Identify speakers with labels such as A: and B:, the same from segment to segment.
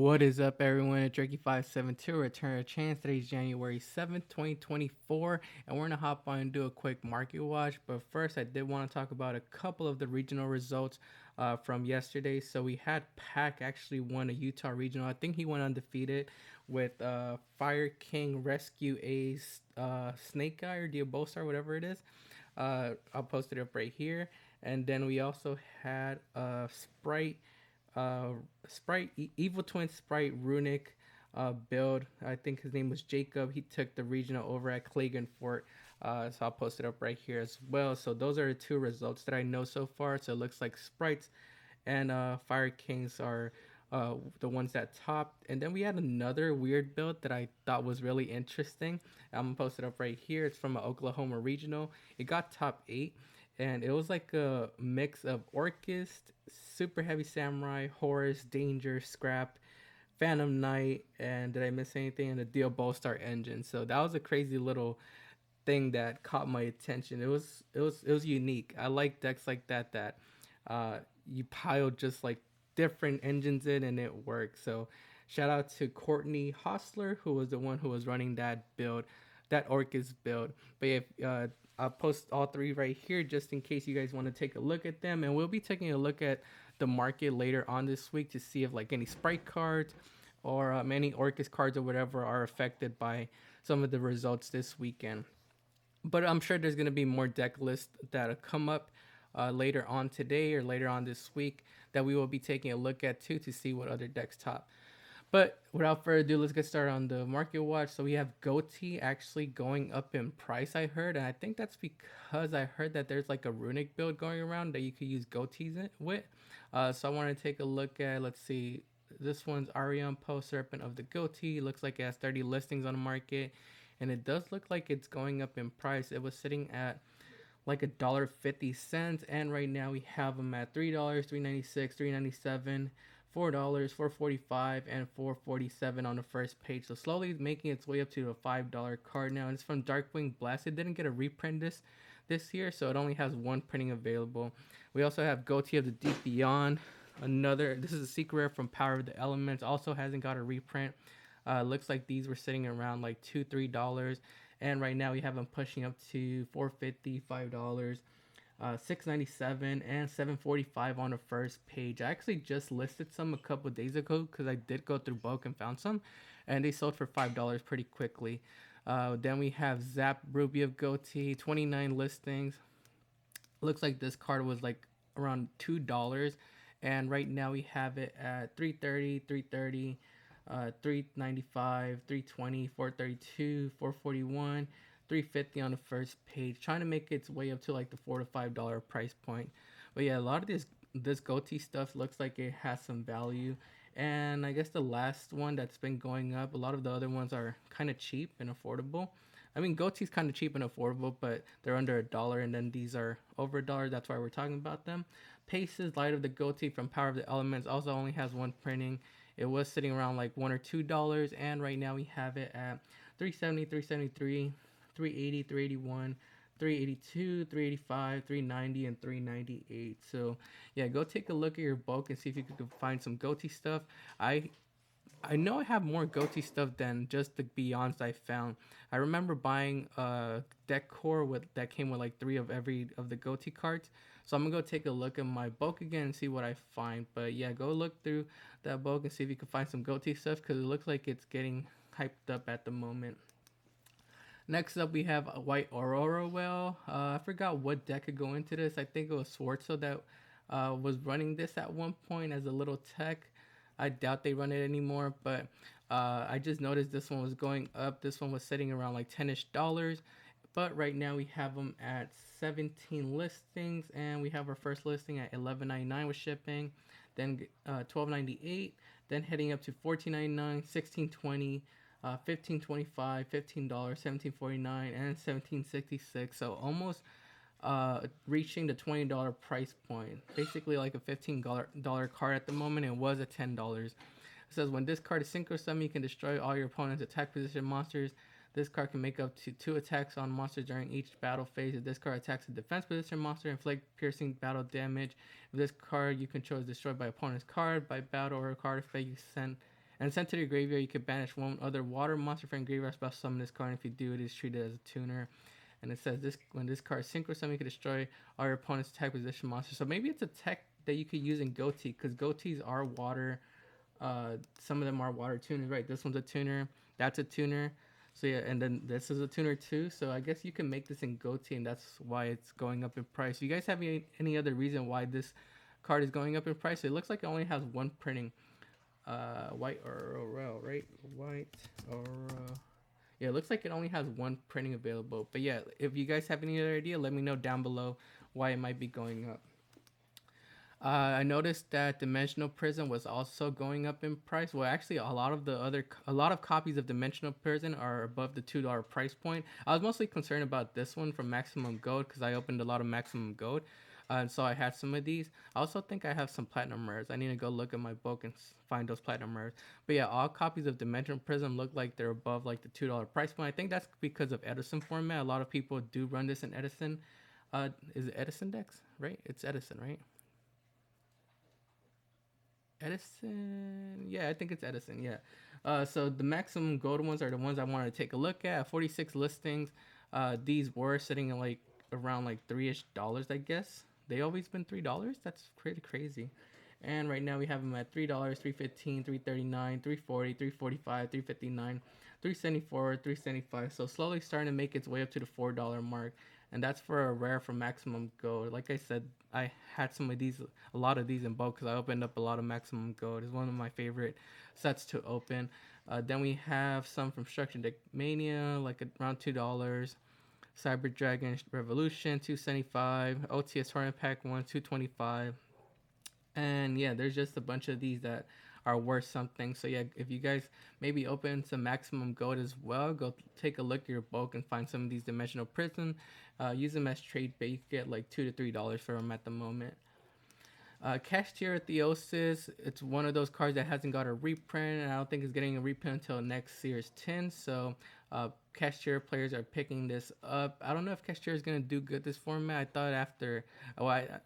A: What is up, everyone? It's Jerky572. Return a chance. Today's January 7th, 2024, and we're gonna hop on and do a quick market watch. But first, I did want to talk about a couple of the regional results from yesterday. So we had Pac actually won a Utah regional. I think he went undefeated with Fire King Rescue Ace Snake Guy or Diabosar, whatever it is. I'll post it up right here. And then we also had Sprite Evil Twin Sprite Runic build. I think his name was Jacob. He took the regional over at Clagan Fort. So I'll post it up right here as well. So those are the two results that I know so far. So it looks like Sprites and Fire Kings are the ones that topped. And then we had another weird build that I thought was really interesting. I'm gonna post it up right here. It's from an Oklahoma regional. It got top 8, and it was like a mix of Orchist, Super Heavy Samurai, Horus, Danger, Scrap, Phantom Knight, and did I miss anything? And the Deal Bolstar engine. So that was a crazy little thing that caught my attention. It was unique. I like decks like that you pile just like different engines in and it works. So shout out to Courtney Hostler, who was the one who was running that build, that Orcus build. But if I'll post all three right here just in case you guys want to take a look at them, and we'll be taking a look at the market later on this week to see if like any Sprite cards or any Orcus cards or whatever are affected by some of the results this weekend. But I'm sure there's going to be more deck lists that'll come up later on today or later on this week that we will be taking a look at too to see what other decks top. But without further ado, let's get started on the market watch. So we have Goatee actually going up in price, I heard. And I think that's because I heard that there's like a runic build going around that you could use Goatees with. So I want to take a look at, let's see, this one's Arion Poe Serpent of the Goatee. Looks like it has 30 listings on the market. And it does look like it's going up in price. It was sitting at like $1.50, and right now we have them at $3, $3.96, $3.97, $4, $4.45, and $4.47 on the first page. So slowly making its way up to the $5 card now. And it's from Darkwing Blast. It didn't get a reprint this year, so it only has one printing available. We also have Goatee of the Deep Beyond. This is a secret rare from Power of the Elements. Also hasn't got a reprint. Looks like these were sitting around like $2-3, and right now we have them pushing up to $4.50, $5, $6.97, and $7.45 on the first page. I actually just listed some a couple of days ago because I did go through bulk and found some, and they sold for $5 pretty quickly. Then we have Zap Ruby of Goatee, 29 listings. Looks like this card was like around $2, and right now we have it at 330, 330. 395, 320, 432, 441, 350 on the first page, trying to make its way up to like the $4 to $5 price point. But yeah, a lot of this Goatee stuff looks like it has some value. And I guess the last one that's been going up, a lot of the other ones are kind of cheap and affordable. I mean, Goatee's kind of cheap and affordable, but they're under $1, and then these are over $1. That's why we're talking about them. Pace's Light of the Goatee from Power of the Elements also only has one printing. It was sitting around like $1 or $2, and right now we have it at 370, 373, 380, 381, 382, 385, 390, and 398. So yeah, go take a look at your bulk and see if you can find some Goatee stuff. I know I have more Goatee stuff than just the Beyonds I found. I remember buying a deck core that came with like 3 of every of the Goatee cards. So I'm gonna go take a look at my bulk again and see what I find. But yeah, go look through that bulk and see if you can find some Goatee stuff because it looks like it's getting hyped up at the moment. Next up, we have a White Aurora Well. I forgot what deck could go into this. I think it was Swartzo that was running this at one point as a little tech. I doubt they run it anymore, but I just noticed this one was going up. This one was sitting around like $10-ish. But right now we have them at 17 listings, and we have our first listing at $11.99 with shipping, then $12.98, then heading up to $14.99, $16.20, $15.25, $15, $17.49, and $17.66. So almost reaching the $20 price point. Basically like a $15 card at the moment. It was at $10. It says when this card is synchro summon, you can destroy all your opponent's attack position monsters. This card can make up to 2 attacks on monsters during each battle phase. If this card attacks a defense position monster, inflict piercing battle damage. If this card you control is destroyed by opponent's card, by battle or card effect, you send And sent to the graveyard, you can banish one other water monster from graveyard spell summon this card. And if you do, it is treated as a tuner. And it says this when this card synchro summon, you can destroy all your opponent's attack position monster. So maybe it's a tech that you could use in Goatee, because Goatees are water. Some of them are water tuners, right? This one's a tuner. That's a tuner. So yeah, and then this is a tuner too. So I guess you can make this in Goatee, and that's why it's going up in price. You guys have any other reason why this card is going up in price? It looks like it only has one printing. White Oro, right? White Oro. Yeah, it looks like it only has one printing available. But yeah, if you guys have any other idea, let me know down below why it might be going up. I noticed that Dimensional Prison was also going up in price. Well, actually, a lot of copies of Dimensional Prison are above the $2 price point. I was mostly concerned about this one from Maximum Gold because I opened a lot of Maximum Gold, and so I had some of these. I also think I have some Platinum Rares. I need to go look at my book and find those Platinum Rares. But yeah, all copies of Dimensional Prison look like they're above like the $2 price point. I think that's because of Edison format. A lot of people do run this in Edison. Is it Edison decks? Right? It's Edison, right? Edison. Yeah, I think it's Edison. Yeah. So the maximum gold ones are the ones I wanted to take a look at. 46 listings. These were sitting at like around like $3-ish, I guess. They always been $3. That's pretty crazy. And right now we have them at $3, 315, 339, 340, 345, 359, 374, 375. So slowly starting to make its way up to the $4 mark. And that's for a rare from Maximum Gold. Like I said, I had some of these, a lot of these in bulk because I opened up a lot of Maximum Gold. It's one of my favorite sets to open. Then we have some from Structure Deck Mania, like around $2. Cyber Dragon Revolution, 275. OTS Tournament Pack 1, 225. And yeah, there's just a bunch of these that are worth something. So yeah, if you guys maybe open some Maximum Gold as well, go take a look at your bulk and find some of these Dimensional Prison. Use them as trade bait. You get like $2 to $3 for them at the moment. Cashier Theosis, it's one of those cards that hasn't got a reprint, and I don't think it's getting a reprint until next Series 10. So Cashier players are picking this up. I don't know if Cashier is going to do good this format. I thought after, I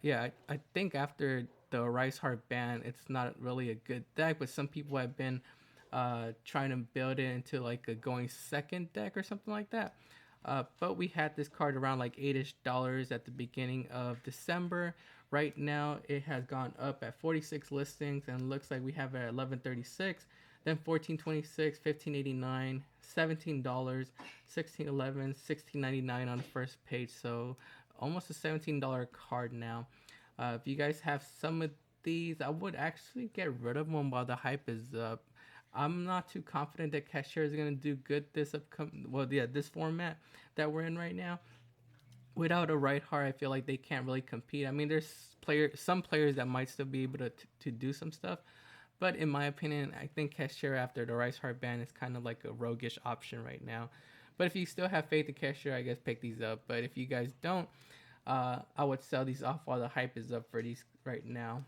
A: think after the Rice Heart ban, it's not really a good deck, but some people have been trying to build it into like a going second deck or something like that. But we had this card around like $8-ish at the beginning of December. Right now, it has gone up at 46 listings and looks like we have it at 1136, then 1426, 1589, $17, 1611, 1699 on the first page. So almost a $17 card now. If you guys have some of these, I would actually get rid of them while the hype is up. I'm not too confident that Cashier is gonna do good this this format that we're in right now. Without a right heart, I feel like they can't really compete. I mean, there's some players that might still be able to do some stuff, but in my opinion, I think Cashier after the Rice Heart ban is kind of like a roguish option right now. But if you still have faith in Cashier, I guess pick these up. But if you guys don't, I would sell these off while the hype is up for these right now.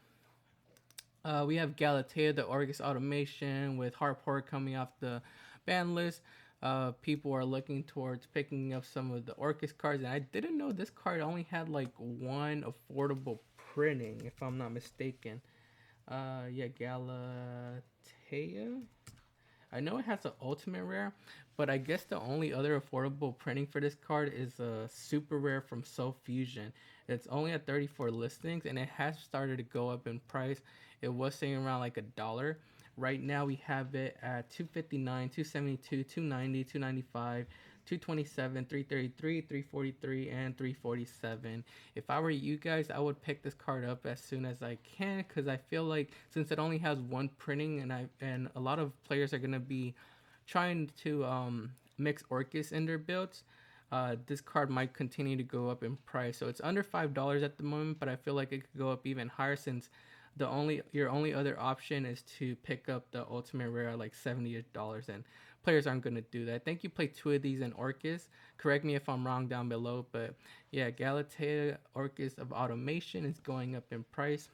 A: We have Galatea, the Orcus Automation with Harport coming off the ban list. People are looking towards picking up some of the Orcus cards, and I didn't know this card only had like one affordable printing, if I'm not mistaken. Galatea. I know it has an ultimate rare, but I guess the only other affordable printing for this card is a super rare from Soul Fusion. It's only at 34 listings, and it has started to go up in price. It was sitting around like $1. Right now we have it at 259, 272, 290, 295, 227, 333, 343, and 347. If I were you guys, I would pick this card up as soon as I can because I feel like since it only has one printing and a lot of players are gonna be trying to mix Orcus in their builds, this card might continue to go up in price. So it's under $5 at the moment, but I feel like it could go up even higher since your only other option is to pick up the ultimate rare at like $70, and players aren't going to do that. I think you play two of these in Orcus. Correct me if I'm wrong down below, but yeah, Galatea Orcus of Automation is going up in price.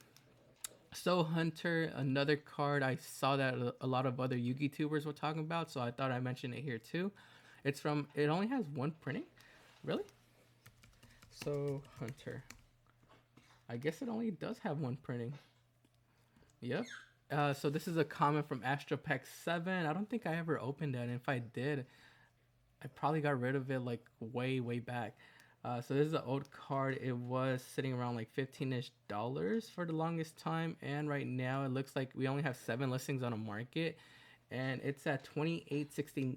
A: Soul Hunter, another card I saw that a lot of other Yugi tubers were talking about, so I thought I mentioned it here too. It only has one printing? Really? Soul Hunter. I guess it only does have one printing. Yep. So this is a comment from AstroPack 7. I don't think I ever opened it, and if I did, I probably got rid of it like way way back. So this is an old card. It was sitting around like 15ish dollars for the longest time, and right now it looks like we only have 7 listings on the market, and it's at 28.69,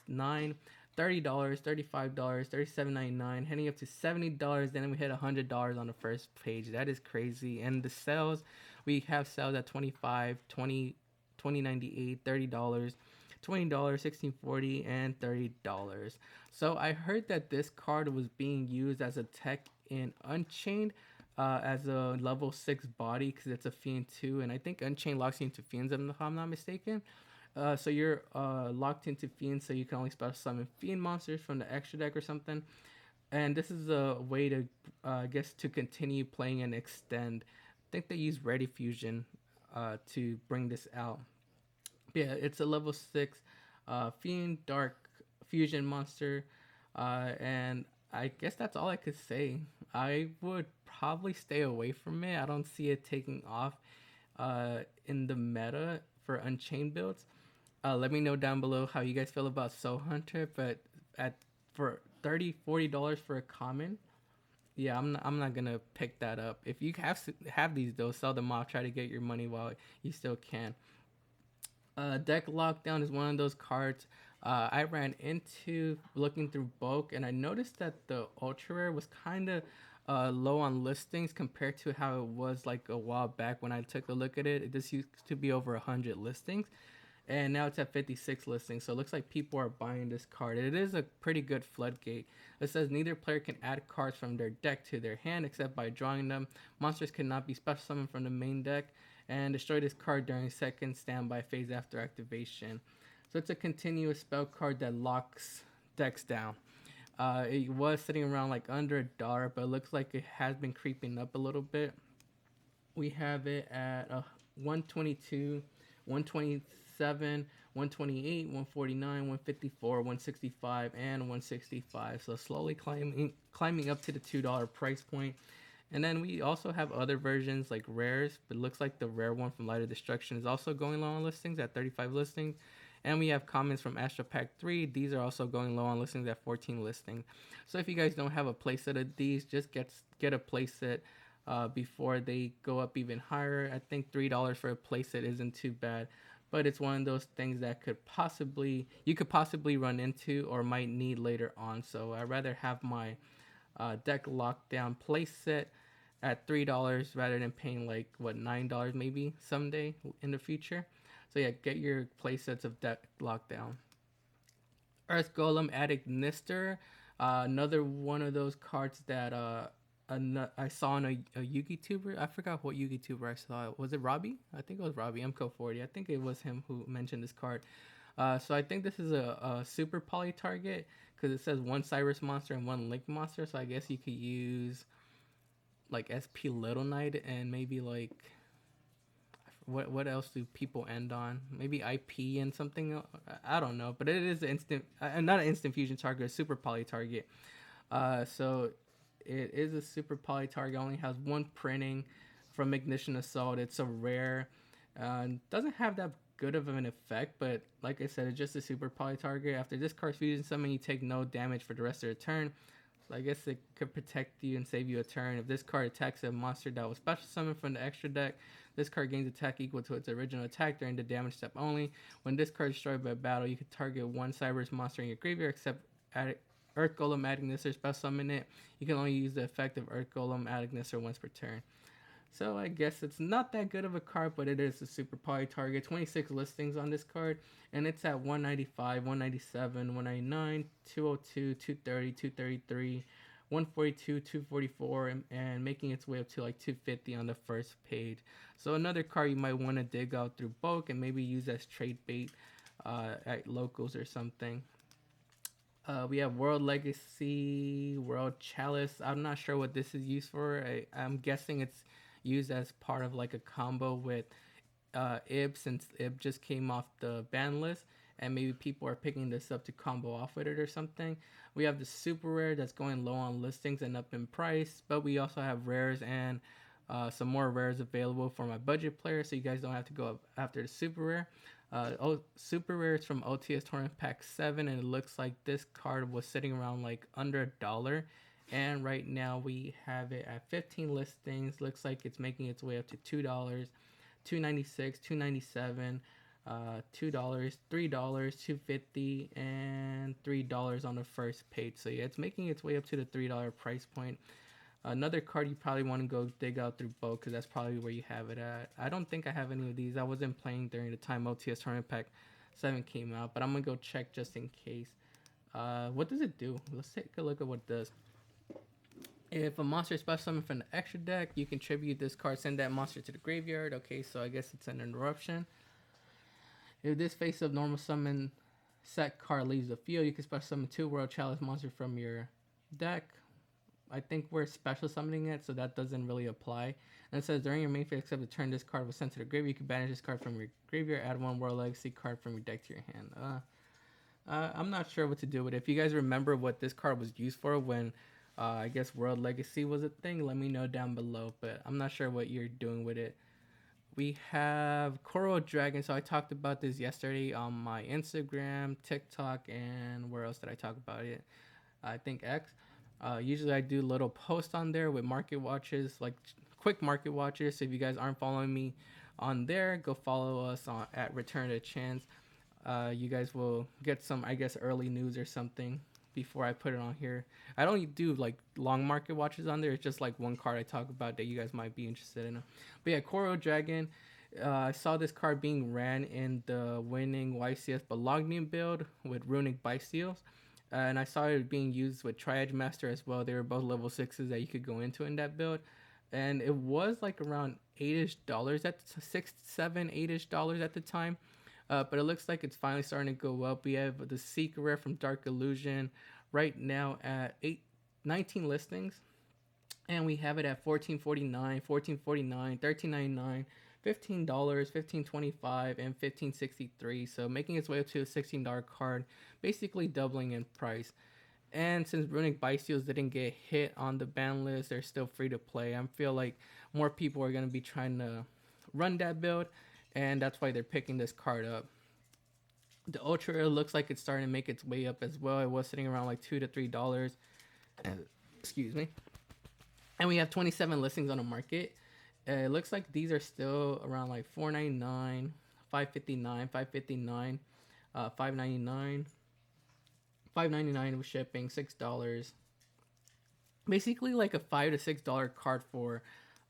A: $30, $35, 37.99, heading up to $70. Then we hit $100 on the first page. That is crazy. And the sales, we have sales at 25, 20, 20.98, $30. $20, 16.40, and $30. So I heard that this card was being used as a tech in Unchained, as a level 6 body because it's a Fiend 2, and I think Unchained locks you into Fiends if I'm not mistaken. So you're locked into Fiends, so you can only special summon Fiend monsters from the extra deck or something. And this is a way to, I guess, to continue playing and extend. I think they use Ready Fusion to bring this out. Yeah, it's a level 6 Fiend Dark Fusion monster. And I guess that's all I could say. I would probably stay away from it. I don't see it taking off in the meta for Unchained builds. Let me know down below how you guys feel about Soul Hunter. But at for $30-$40 for a common, yeah, I'm not gonna pick that up. If you have these though, sell them off. Try to get your money while you still can. Deck Lockdown is one of those cards I ran into looking through bulk, and I noticed that the ultra rare was kind of low on listings compared to how it was like a while back when I took a look at it. This used to be over 100 listings, and now it's at 56 listings. So it looks like people are buying this card. It is a pretty good floodgate. It says neither player can add cards from their deck to their hand except by drawing them. Monsters cannot be special summoned from the main deck, and destroy this card during second standby phase after activation. So it's a continuous spell card that locks decks down. It was sitting around like under $1, but it looks like it has been creeping up a little bit. We have it at 122, 127, 128, 149, 154, 165, and 165. So slowly climbing up to the $2 price point. And then we also have other versions like rares, but it looks like the rare one from Light of Destruction is also going low on listings at 35 listings. And we have comments from Astro Pack 3. These are also going low on listings at 14 listings. So if you guys don't have a playset of these, just get a playset before they go up even higher. I think $3 for a playset isn't too bad, but it's one of those things that you could possibly run into or might need later on. So I'd rather have my deck lockdown playset at $3 rather than paying like what $9 maybe someday in the future. So yeah, get your playsets of deck lockdown. Earth Golem Addict Nister, another one of those cards that I saw on a Yugi tuber. I forgot what Yugi tuber I saw. Was it Robbie? I think it was Robbie MCO40. I think it was him who mentioned this card. So I think this is a super poly target because it says one Cyrus monster and one Link monster. So I guess you could use like SP Little Knight and maybe like what else do people end on? Maybe IP and something. I don't know, but it is an instant, not an instant fusion target, a super poly target. So it is a super poly target. Only has one printing from Ignition Assault. It's a rare. Doesn't have that good of an effect, but like I said, it's just a super poly target. After this card's fusion summon, you take no damage for the rest of the turn. So I guess it could protect you and save you a turn. If this card attacks a monster that was special summoned from the extra deck, this card gains attack equal to its original attack during the damage step only. When this card is destroyed by battle, you can target one Cyrus monster in your graveyard except Earth Golem Agnesser special summon it. You can only use the effect of Earth Golem Agnesser once per turn. So I guess it's not that good of a card, but it is a super poly target. 26 listings on this card, and it's at 195, 197, 199, 202, 230, 233, 142, 244, and making its way up to like 250 on the first page. So another card you might want to dig out through bulk and maybe use as trade bait at locals or something. We have World Legacy, World Chalice. I'm not sure what this is used for. I'm guessing it's used as part of like a combo with Ib, since Ib just came off the ban list, and maybe people are picking this up to combo off with it or something. We have the super rare that's going low on listings and up in price, but we also have rares and some more rares available for my budget player, so you guys don't have to go up after the super rare. Super rare is from OTS Tournament Pack 7, and it looks like this card was sitting around like under $1. And right now we have it at 15 listings. Looks like it's making its way up to $2, $2.96, $2.97, $2, $3, $2.50, and $3 on the first page. So yeah, it's making its way up to the $3 price point. Another card you probably want to go dig out through Bo, because that's probably where you have it at. I don't think I have any of these. I wasn't playing during the time OTS Tournament Pack 7 came out, but I'm going to go check just in case. What does it do? Let's take a look at what it does. If a monster is special summoned from the extra deck, you contribute this card, send that monster to the graveyard. Okay, so I guess it's an interruption. If this face-up normal summon set card leaves the field, you can special summon 2 World Chalice monster from your deck. I think we're special summoning it, so that doesn't really apply. And it says during your main phase, except the turn this card was sent to the graveyard, you can banish this card from your graveyard, add 1 World Legacy card from your deck to your hand. I'm not sure what to do with it. If you guys remember what this card was used for when I guess World Legacy was a thing, let me know down below, but I'm not sure what you're doing with it. We have Coral Dragon. So I talked about this yesterday on my Instagram, TikTok, and where else did I talk about it? I think X. Usually I do little posts on there with market watches, like quick market watches. So if you guys aren't following me on there, go follow us at Return to Chance. You guys will get some, I guess, early news or something before I put it on here. I don't do like long market watches on there. It's just like one card I talk about that you guys might be interested in. But yeah, Coral Dragon. I saw this card being ran in the winning YCS Bologna build with Runic Byseals. And I saw it being used with Triad Master as well. They were both level 6s that you could go into in that build. And it was like around $8-ish at 6, 7, $8-ish at the time. But it looks like it's finally starting to go up. We have the Secret Rare from Dark Illusion right now at 19 listings. And we have it at $14.49, $14.49, $13.99, $15, $15.25, and $15.63. So making its way up to a $16 card, basically doubling in price. And since Runic Byseals didn't get hit on the ban list, they're still free to play. I feel like more people are going to be trying to run that build, and that's why they're picking this card up. The Ultra looks like it's starting to make its way up as well. It was sitting around like $2 to $3. Excuse me. And we have 27 listings on the market. It looks like these are still around like $4.99, $5.59, $5.59, $5.99, $5.99 with shipping, $6. Basically like a $5 to $6 card for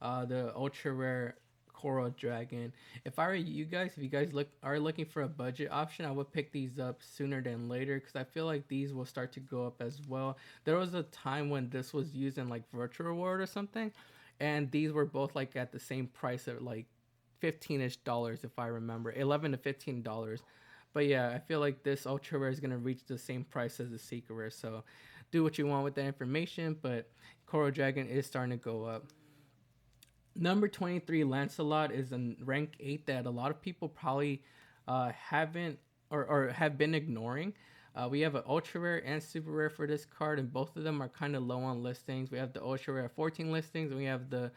A: the ultra rare Coral Dragon. If I were you guys, if you guys are looking for a budget option, I would pick these up sooner than later, because I feel like these will start to go up as well. There was a time when this was used in like Virtual Reward or something, and these were both like at the same price at like $15-ish, if I remember, $11 to $15. But yeah, I feel like this ultra rare is gonna reach the same price as the secret rare. So do what you want with that information, but Coral Dragon is starting to go up. Number 23, Lancelot, is a rank 8 that a lot of people probably haven't or have been ignoring. We have an ultra rare and super rare for this card, and both of them are kind of low on listings. We have the ultra rare at 14 listings, and we have the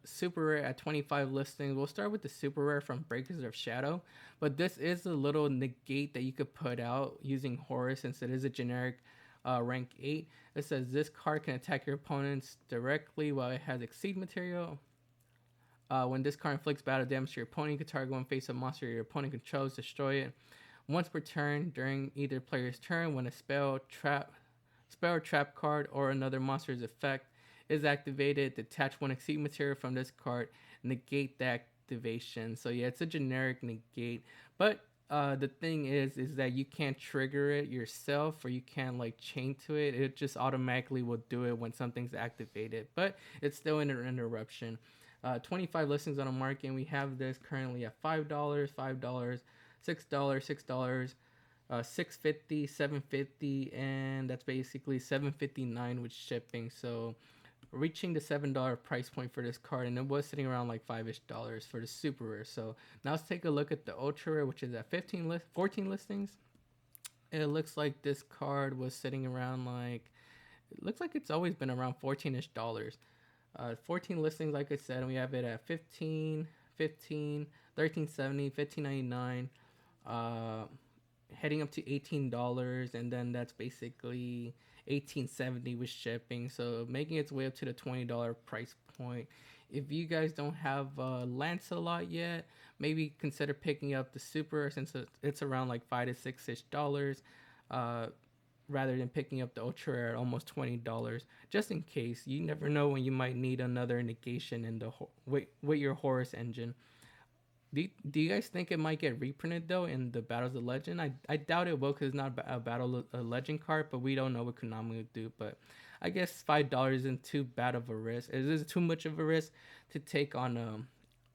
A: super rare at 25 listings. We'll start with the super rare from Breakers of Shadow, but this is a little negate that you could put out using Horus, since it is a generic rank 8. It says this card can attack your opponents directly while it has Exceed material. When this card inflicts battle damage to your opponent, you can target one face-up monster your opponent controls, destroy it once per turn during either player's turn. When a spell, or trap card or another monster's effect is activated, detach one Exceed material from this card, negate the activation. So yeah, it's a generic negate, but the thing is that you can't trigger it yourself, or you can't like chain to it. It just automatically will do it when something's activated, but it's still an interruption. 25 listings on the market, and we have this currently at $5, $5, $6, $6, $6.50, $7.50, and that's basically $7.59 with shipping. So reaching the $7 price point for this card, and it was sitting around like $5-ish for the super rare. So now let's take a look at the ultra rare, which is at 14 listings. It looks like this card was sitting around like, it looks like it's always been around $14-ish. 14 listings, like I said, and we have it at 15, 15, 1370, 1599, uh, heading up to $18, and then that's basically 1870 with shipping. So making its way up to the $20 price point. If you guys don't have Lancelot yet, maybe consider picking up the Super since it's around like $5 to $6 ish, uh, rather than picking up the Ultra Rare at almost $20. Just in case, you never know when you might need another negation in the with your Horus engine. Do you guys think it might get reprinted though in the Battles of Legend? I doubt it will because it's not a Battle a Legend card, but we don't know what Konami would do. But I guess $5 isn't too bad of a risk. Is this too much of a risk to take on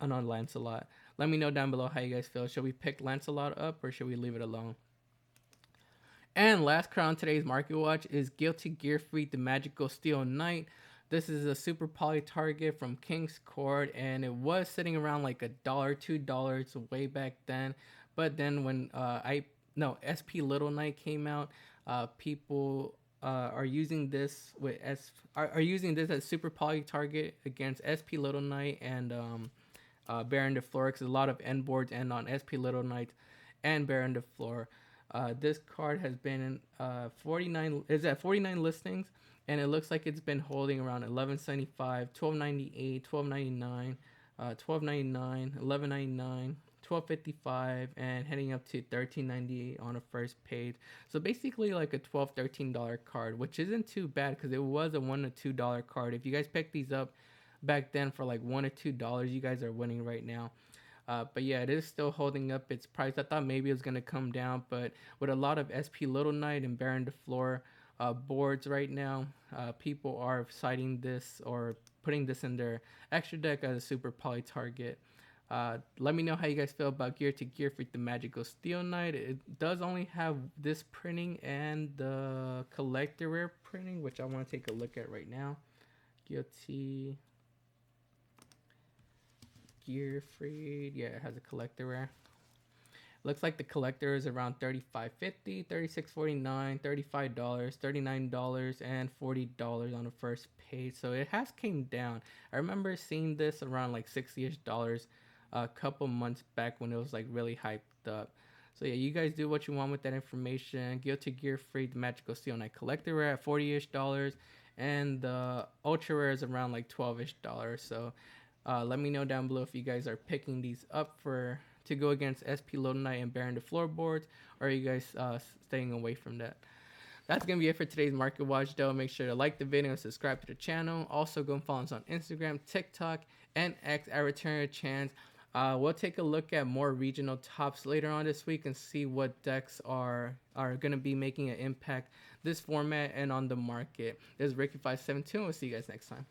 A: Lancelot? Let me know down below how you guys feel. Should we pick Lancelot up or should we leave it alone? And last card on today's Market Watch is Guilty Gear Freak, the Magical Steel Knight. This is a super poly target from King's Court, and it was sitting around like $1, $2 way back then. But then when SP Little Knight came out, people are using this are using this as super poly target against SP Little Knight and Baron de Fleur, because a lot of end boards end on SP Little Knight and Baron de Fleur. This card has been 49 is at 49 listings, and it looks like it's been holding around 1175, 1298, 1299, 1299, 1199, 1255, and heading up to 1398 on a first page. So basically like a $12-13 card, which isn't too bad because it was a $1 to $2 card. If you guys picked these up back then for like $1 or $2, you guys are winning right now. But yeah, it is still holding up its price. I thought maybe it was gonna come down, but with a lot of SP Little Knight and Baron de Fleur boards right now, people are citing this or putting this in their extra deck as a super poly target. Let me know how you guys feel about Gear to Gear Freak, the Magical Steel Knight. It does only have this printing and the collector rare printing, which I want to take a look at right now. Guilty Gear Freed. Yeah, it has a collector rare. Looks like the collector is around $35.50, $36.49, $35, $39, and $40 on the first page. So it has came down. I remember seeing this around like $60ish a couple months back when it was like really hyped up. So yeah, you guys do what you want with that information. Guilty Gear Freed, the Magical Steel Knight collector rare at $40ish, and the ultra rare is around like $12ish. So let me know down below if you guys are picking these up to go against SP Little Knight and Baron de Fleur boards, or are you guys staying away from that? That's going to be it for today's Market Watch, though. Make sure to like the video and subscribe to the channel. Also, go and follow us on Instagram, TikTok, and X at Return of Chance. We'll take a look at more regional tops later on this week and see what decks are going to be making an impact this format and on the market. This is Ricky572, and we'll see you guys next time.